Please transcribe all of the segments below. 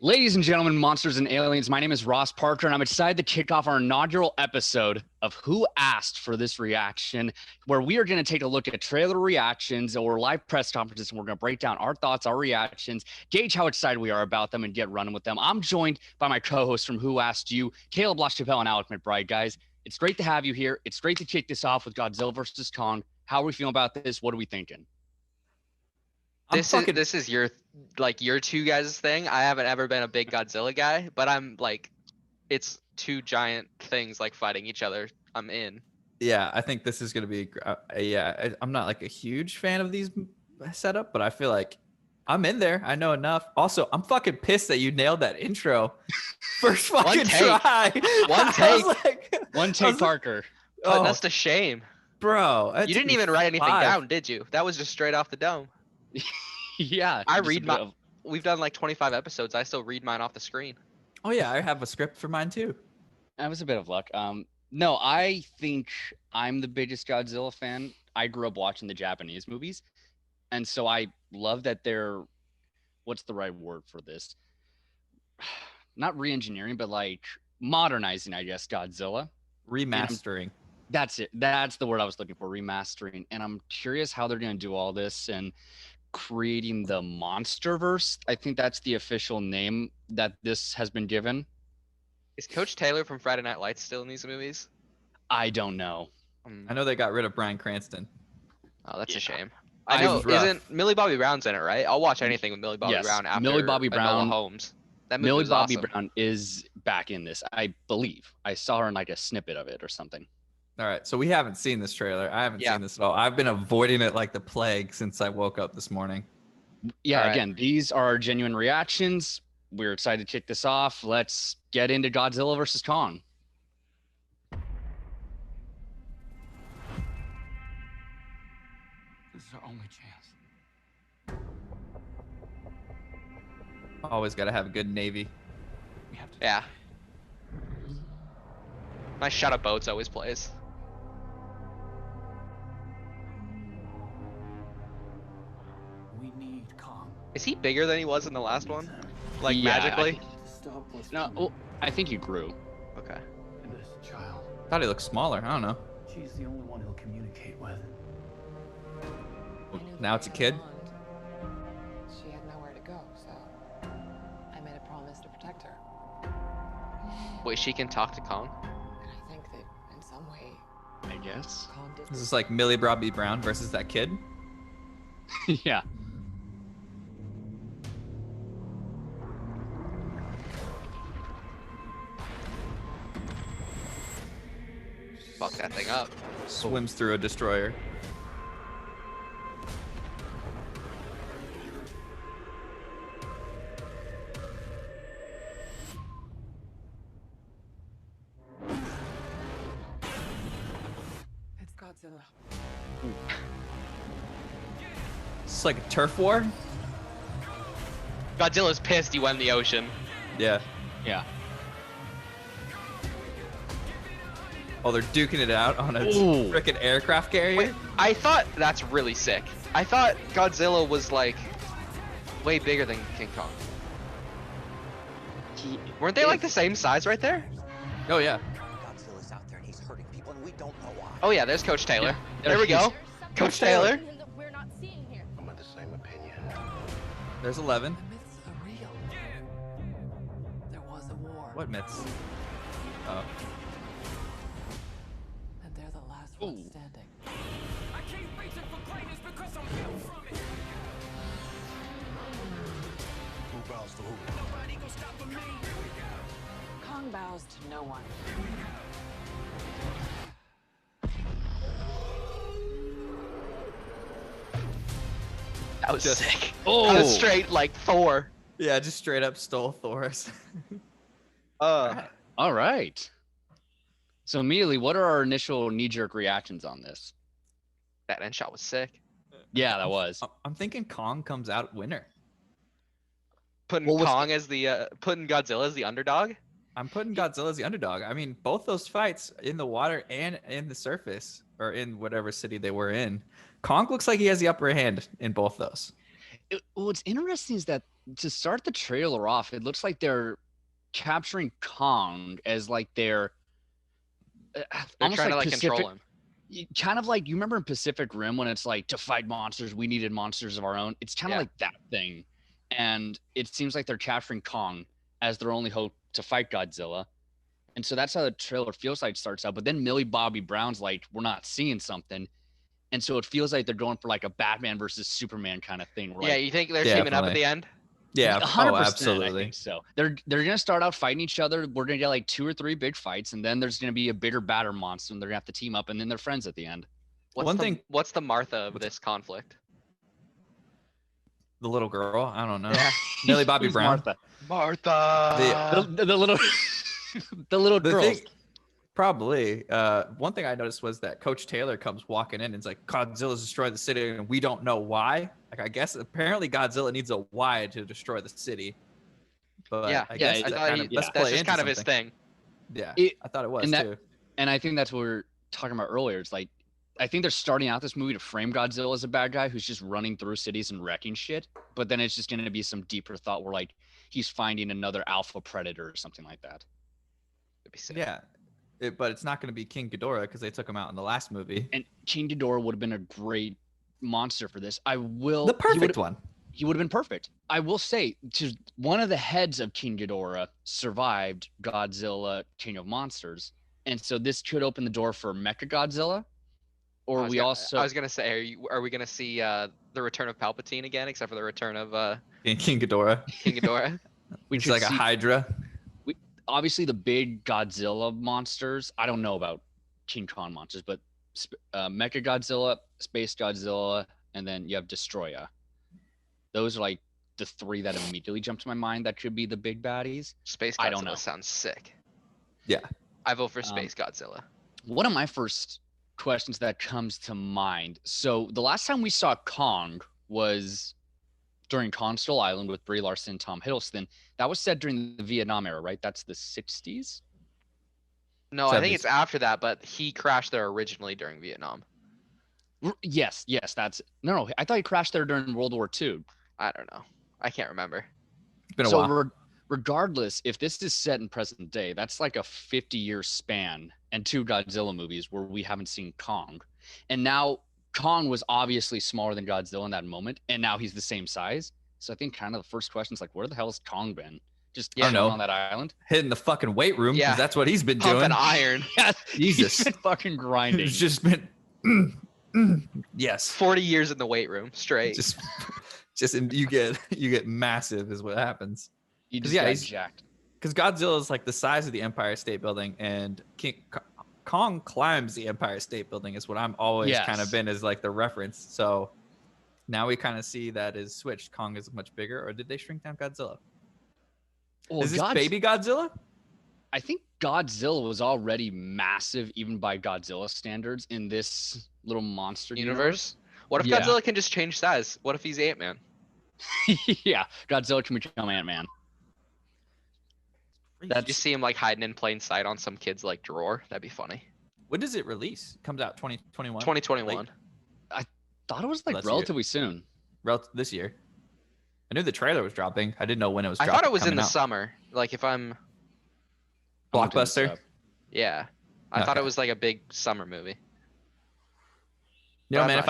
Ladies and gentlemen, monsters and aliens, my name is Ross Parker, and I'm excited to kick off our inaugural episode of Who Asked for This Reaction, where we are going to take a look at trailer reactions or live press conferences, and we're going to break down our thoughts, our reactions, gauge how excited we are about them, and get running with them. I'm joined by my co-hosts from Who Asked You, Caleb LaChapelle and Alec McBride. Guys, it's great to have you here. It's great to kick this off with Godzilla versus Kong. How are we feeling about this? What are we thinking? This is your two guys' thing. I haven't ever been a big Godzilla guy, but I'm like, it's two giant things like fighting each other. I'm in. Yeah, I think this is gonna be. I'm not like a huge fan of these setup, but I feel like I'm in there. I know enough. Also, I'm fucking pissed that you nailed that intro first fucking try. One take, Parker. Putting us to shame, bro. You didn't even write anything down, did you? That was just straight off the dome. Yeah, I read my. We've done like 25 episodes. I still read mine off the screen. Oh yeah, I have a script for mine too. That was a bit of luck. No, I think I'm the biggest Godzilla fan. I grew up watching the Japanese movies, and so I love that they're, what's the right word for this? Not re-engineering, but like modernizing, I guess, Godzilla. Remastering. That's it. That's the word I was looking for, remastering. And I'm curious how they're going to do all this and creating the Monsterverse. I think that's the official name that this has been given. Is Coach Taylor from Friday Night Lights still in these movies? I don't know. I know they got rid of Bryan Cranston. Oh, that's a shame. I know. Isn't Millie Bobby Brown's in it, right? I'll watch anything with Millie Bobby Brown after Millie Bobby Brown. Holmes. That movie Millie Bobby awesome. Brown is back in this, I believe. I saw her in like a snippet of it or something. All right, so we haven't seen this trailer. I haven't seen this at all. I've been avoiding it like the plague since I woke up this morning. Yeah, again, these are genuine reactions. We're excited to kick this off. Let's get into Godzilla versus Kong. This is our only chance. Always got to have a good navy. We have to. Yeah. My Shut Up Boats always plays. We need Kong. Is he bigger than he was in the last one? Like magically? I think he grew. Okay. And this child. Thought he looked smaller. I don't know. She's the only one he'll communicate with. Now it's a kid. She had nowhere to go, so I made a promise to protect her. Wait, she can talk to Kong? And I think that in some way, I guess. Kong did. This is like Millie Bobby Brown versus that kid. Yeah. Fuck that thing up. Swims through a destroyer. It's Godzilla. It's like a turf war. Godzilla's pissed he went in the ocean. Yeah. Yeah. Oh, they're duking it out on a frickin' aircraft carrier. Wait, I thought that's really sick. I thought Godzilla was like way bigger than King Kong. Weren't they like the same size right there? Oh yeah. Godzilla's out there and he's hurting people and we don't know why. Oh yeah, there's Coach Taylor. Yeah. There we go. Coach Taylor. We're not seeing here. I'm of the same opinion. There's 11. The myths are real. There was a war. What myths? Oh. And they're the last ones standing. I keep reaching for greatness because I'm built from it. Who bows to who? Nobody gonna stop me. Kong bows to no one. That was Just- sick. Oh. That was straight like Thor. Yeah, just straight up stole Thor's. All right. So, Millie, what are our initial knee-jerk reactions on this? That end shot was sick. Yeah, that was. I'm thinking Kong comes out winner. Putting putting Godzilla as the underdog. I'm putting Godzilla as the underdog. I mean, both those fights in the water and in the surface, or in whatever city they were in, Kong looks like he has the upper hand in both those. What's interesting is that to start the trailer off, it looks like they're capturing Kong as like their They're almost trying to like Pacific, control him. kind of like you remember in Pacific Rim when it's like to fight monsters, we needed monsters of our own. It's kind of Yeah. like that thing, and it seems like they're capturing Kong as their only hope to fight Godzilla. And so that's how the trailer feels like it starts out. But then Millie Bobby Brown's like, we're not seeing something. And so it feels like they're going for like a Batman versus Superman kind of thing. Yeah, you think they're Yeah, teaming up at definitely. the end? Yeah. 100%, Oh, I absolutely. think so. They're gonna start out fighting each other. We're gonna get like 2 or 3 big fights, and then there's gonna be a bigger, badder monster, and they're gonna have to team up, and then they're friends at the end. What's the Martha of this conflict? The little girl. I don't know. Yeah. Millie Bobby Who's Brown. Martha. The little, the little The girls. thing, probably. One thing I noticed was that Coach Taylor comes walking in and it's like Godzilla's destroyed the city and we don't know why. Like I guess apparently Godzilla needs a why to destroy the city. But Yeah, I guess yeah, I that thought kind of, let's that's play just into kind of his something. thing. Yeah, It- I thought it was and that- too. And I think that's what we were talking about earlier. It's like, I think they're starting out this movie to frame Godzilla as a bad guy who's just running through cities and wrecking shit. But then it's just going to be some deeper thought where like he's finding another alpha predator or something like that. It'd be sick. Yeah, but it's not going to be King Ghidorah because they took him out in the last movie. And King Ghidorah would have been a great monster for this. I will. The he perfect would've- one. He would have been perfect. I will say, one of the heads of King Ghidorah survived Godzilla, King of Monsters, and so this could open the door for Mecha Godzilla. Or we also. I was gonna say, are we gonna see the return of Palpatine again, except for the return of King Ghidorah. King Ghidorah? we It's could like a see- Hydra. Obviously the big Godzilla monsters. I don't know about King Kong monsters, but Mecha Godzilla, Space Godzilla, and then you have Destroya. Those are like the 3 that immediately jump to my mind that could be the big baddies. Space I don't Godzilla know. sounds sick. Yeah. I vote for Space Godzilla. One of my first questions that comes to mind. So the last time we saw Kong was during Kong Skull Island with Brie Larson and Tom Hiddleston. That was set during the Vietnam era, right? That's the 60s. No, I think 70s. it's after that, but he crashed there originally during Vietnam. Yes, that's no. I thought he crashed there during World War II. I don't know. I can't remember. It's been a So while. regardless, if this is set in present day, that's like a 50-year span and 2 Godzilla movies where we haven't seen Kong. And now Kong was obviously smaller than Godzilla in that moment, and now he's the same size. So I think kind of the first question is like, where the hell has Kong been? Just Yeah, chilling no. on that island? Hitting the fucking weight room. 'Cause Yeah. that's what he's been Pumping doing. iron. Yeah, Jesus. he's been fucking grinding. It's just been. Yes. 40 years in the weight room straight. And you get massive is what happens. He 'cause just yeah, got he's- jacked. Because Godzilla is like the size of the Empire State Building, and Kong climbs the Empire State Building is what I'm always kind Yes. of been as like the reference. So now we kind of see that is switched. Kong is much bigger, or did they shrink down Godzilla? Well, Is this baby Godzilla? I think Godzilla was already massive, even by Godzilla standards, in this little monster Universe? What if Yeah. Godzilla can just change size? What if he's Ant-Man? Yeah, Godzilla can become Ant-Man. You That's see him like hiding in plain sight on some kid's like drawer. That'd be funny. When does it release? Comes out 2021. 2021. thought it was like Let's hear it. relatively soon. This year. I knew the trailer was dropping. I didn't know when it was I dropping. thought it was in coming the out. summer. Like if I'm, I'm looking this Blockbuster. up. yeah, I thought it Okay. was like a big summer movie. You know, I'm man, not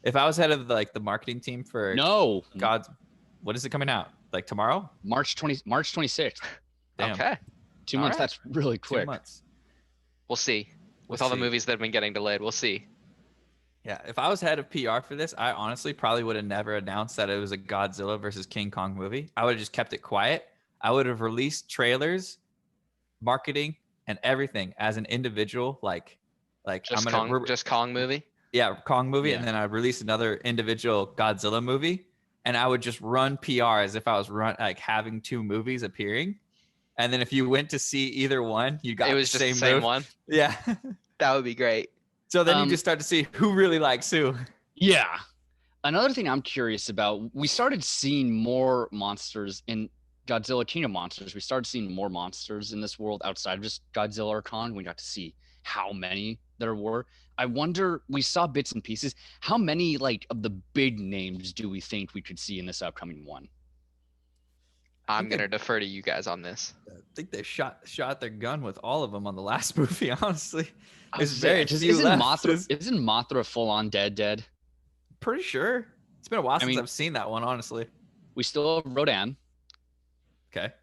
if I was head of like the marketing team for No, God's, what is it coming out? Like tomorrow? March 26th. Damn. Okay, 2 All months. right. That's really 2 quick. months. we'll see. With We'll all the see. movies that have been getting delayed, we'll see. Yeah, if I was head of PR for this, I honestly probably would have never announced that it was a Godzilla versus King Kong movie. I would have just kept it quiet. I would have released trailers, marketing, and everything as an individual, like Just I'm gonna Kong, just Kong movie. yeah, Kong movie, Yeah. and then I'd release another individual Godzilla movie, and I would just run PR as if I was having 2 movies appearing. And then if you went to see either one, you got It was the just same the same move. one. Yeah. That would be great. So then you Um, just start to see who really likes who. Yeah. Another thing I'm curious about, we started seeing more monsters in Godzilla King of Monsters. We started seeing more monsters in this world outside of just Godzilla or Kong. We got to see how many there were. I wonder, we saw bits and pieces. How many like of the big names do we think we could see in this upcoming one? I'm gonna defer to you guys on this. I think they shot their gun with all of them on the last movie. Honestly, there's Just very few isn't left. Isn't Mothra full on dead? Pretty sure. It's been a while since mean- I've seen that one. Honestly. We still have Rodan, Okay.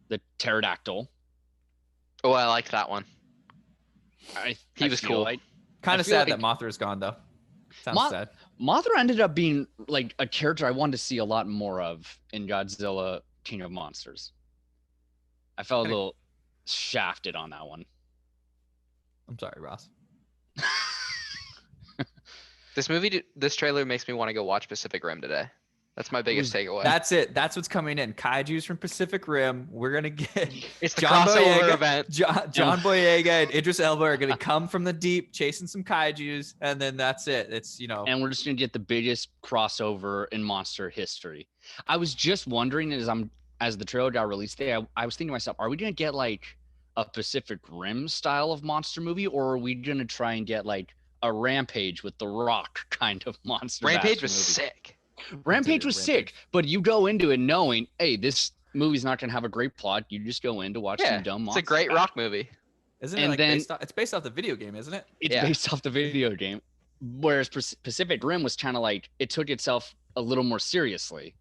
the pterodactyl. Oh, I like that one. He was feel cool. Like Kind I of feel sad like- that Mothra's gone though. Sounds Mo- sad. Mothra ended up being like a character I wanted to see a lot more of in Godzilla King of Monsters. I felt a little shafted on that one. I'm sorry, Ross. This trailer makes me want to go watch Pacific Rim today. That's my biggest takeaway. That's it. That's what's coming in. Kaiju's from Pacific Rim. We're gonna get It's the John crossover Boyega, event. John Boyega and Idris Elba are gonna come from the deep, chasing some Kaiju's, and then that's it. It's And we're just gonna get the biggest crossover in monster history. I was just wondering as the trailer got released today, I was thinking to myself, are we gonna get like a Pacific Rim style of monster movie, or are we gonna try and get like a Rampage with The Rock kind of monster? Rampage was movie? sick. Rampage was sick, but you go into it knowing, hey, this movie's not gonna have a great plot. You just go in to watch Yeah, some dumb it's monster. a great bash. rock movie. isn't it and like then- it's based off the video game, isn't it? It's Yeah. based off the video game, whereas Pacific Rim was kind of like it took itself a little more seriously.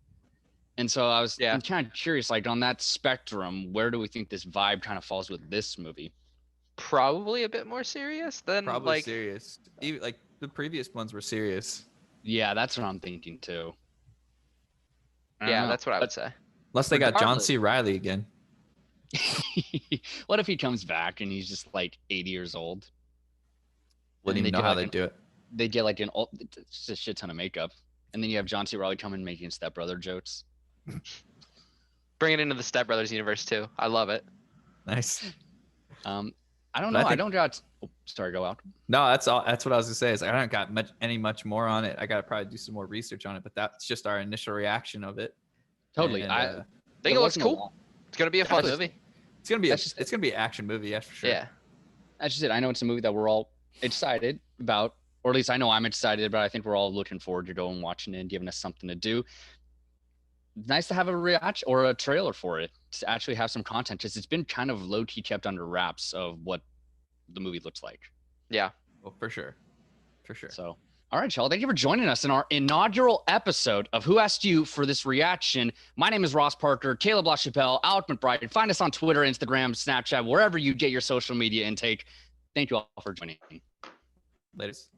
And so I'm kind of curious, like on that spectrum, where do we think this vibe kind of falls with this movie? Probably a bit more serious than Probably like serious. Even like the previous ones were serious. Yeah, that's what I'm thinking too. I don't yeah, know. that's what I would say. Unless they got John Regardless- C. Riley again. What if he comes back and he's just like 80 years old? Wouldn't And even they know do how like they an- do it. They get like just a shit ton of makeup, and then you have John C. Reilly coming making Step Brother jokes. Bring it into the Step Brothers universe too. I love it. Nice. I don't But know. I I think- don't got. Oh, sorry, go out. No, that's all. That's what I was gonna say. Is I don't got much more on it. I gotta probably do some more research on it. But that's just our initial reaction of it. Totally. And, I think there it looks wasn't a cool. lot- It's gonna be a fun That's- movie. it's gonna be That's just- it's gonna be an action movie, yeah, for sure. Yeah. That's just it. I know it's a movie that we're all excited about, or at least I know I'm excited about. I think we're all looking forward to going watching it and giving us something to do. Nice to have a reaction or a trailer for it to actually have some content, because it's been kind of low key kept under wraps of what the movie looks like. Yeah. Well, for sure, for sure. So, all right, y'all. Thank you for joining us in our inaugural episode of Who Asked You for this reaction. My name is Ross Parker, Caleb LaChapelle, Alec McBride. Find us on Twitter, Instagram, Snapchat, wherever you get your social media intake. Thank you all for joining. Latest.